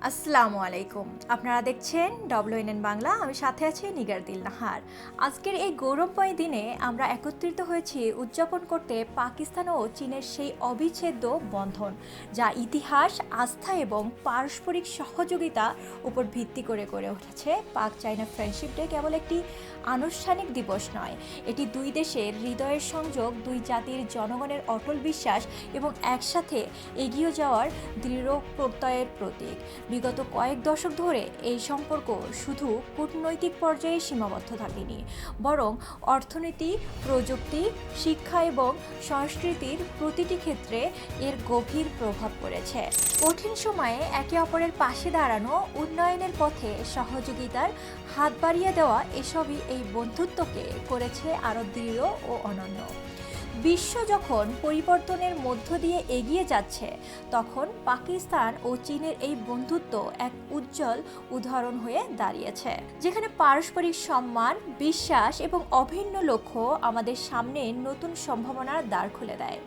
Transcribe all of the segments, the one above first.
আসসালামু আলাইকুম। আপনারা দেখছেন WNN বাংলা। আমি সাথে আছি নিগার দিল নাহার। আজকের এই গৌরবময় দিনে আমরা একত্রিত হয়েছি উদযাপন করতে পাকিস্তান ও চীনের সেই অবিচ্ছেদ্য বন্ধন, যা ইতিহাস, আস্থা এবং পারস্পরিক সহযোগিতা উপর ভিত্তি করে গড়ে উঠেছে। পাক চায়না ফ্রেন্ডশিপ ডে কেবল একটি আনুষ্ঠানিক দিবস নয়, এটি দুই দেশের হৃদয়ের সংযোগ, দুই জাতির জনগণের অটল বিশ্বাস এবং একসাথে এগিয়ে যাওয়ার দৃঢ় প্রত্যয়ের প্রতীক। বিগত কয়েক দশক ধরে এই সম্পর্ক শুধু কূটনৈতিক পর্যায়ে সীমাবদ্ধ থাকেনি, বরং অর্থনীতি, প্রযুক্তি, শিক্ষা এবং সংস্কৃতির প্রতিটি ক্ষেত্রে এর গভীর প্রভাব পড়েছে। কঠিন সময়ে একে অপরের পাশে দাঁড়ানো, উন্নয়নের পথে সহযোগিতার হাত বাড়িয়ে দেওয়া, এসবই এই বন্ধুত্বকে করেছে আরও দৃঢ় ও অনন্য। বিশ্ব যখন পরিবর্তনের মধ্য দিয়ে এগিয়ে যাচ্ছে, তখন পাকিস্তান ও চীনের এই বন্ধুত্ব এক উজ্জ্বল উদাহরণ হয়ে দাঁড়িয়েছে, যেখানে পারস্পরিক সম্মান, বিশ্বাস এবং অভিন্ন লক্ষ্য আমাদের সামনে নতুন সম্ভাবনার দ্বার খুলে দেয়।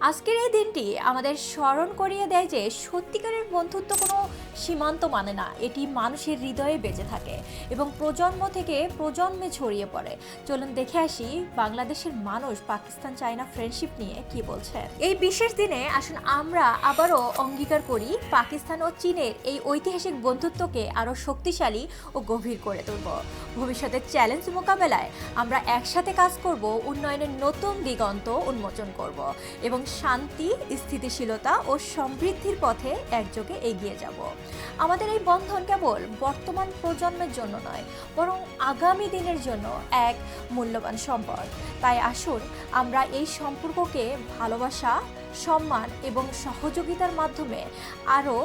আজকের এই দিনটি আমাদের স্মরণ করিয়ে দেয় যে সত্যিকারের বন্ধুত্ব কোনো সীমান্ত মানে না, এটি মানুষের হৃদয়ে বেঁচে থাকে এবং প্রজন্ম থেকে প্রজন্মে ছড়িয়ে পড়ে। চলুন দেখে আসি বাংলাদেশের মানুষ পাকিস্তান চায়না ফ্রেন্ডশিপ নিয়ে কি বলছে। এই বিশেষ দিনে আসুন আমরা আবারও অঙ্গীকার করি পাকিস্তান ও চীনের এই ঐতিহাসিক বন্ধুত্বকে আরও শক্তিশালী ও গভীর করে তুলব। ভবিষ্যতের চ্যালেঞ্জ মোকাবেলায় আমরা একসাথে কাজ করব, উন্নয়নের নতুন দিগন্ত উন্মোচন করব এবং শান্তি, স্থিতিশীলতা ও সমৃদ্ধির পথে একযোগে এগিয়ে যাব। আমাদের এই বন্ধন কেবল বর্তমান প্রজন্মের জন্য নয়, বরং আগামী দিনের জন্য এক মূল্যবান সম্পদ। তাই আসুন আমরা এই সম্পর্ককে ভালোবাসা, সম্মান এবং সহযোগিতার মাধ্যমে আরও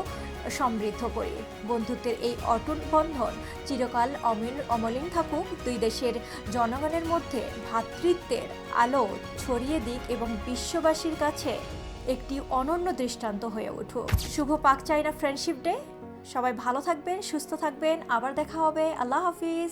সমৃদ্ধ করি। বন্ধুত্বের এই অটুট বন্ধন চিরকাল অমলিন থাকুক, দুই দেশের জনগণের মধ্যে ভ্রাতৃত্বের আলো ছড়িয়ে দিক এবং বিশ্ববাসীর কাছে একটি অনন্য দৃষ্টান্ত হয়ে উঠুক। শুভ পাক চায়না ফ্রেন্ডশিপ ডে। সবাই ভালো থাকবেন, সুস্থ থাকবেন। আবার দেখা হবে। আল্লাহ হাফিজ।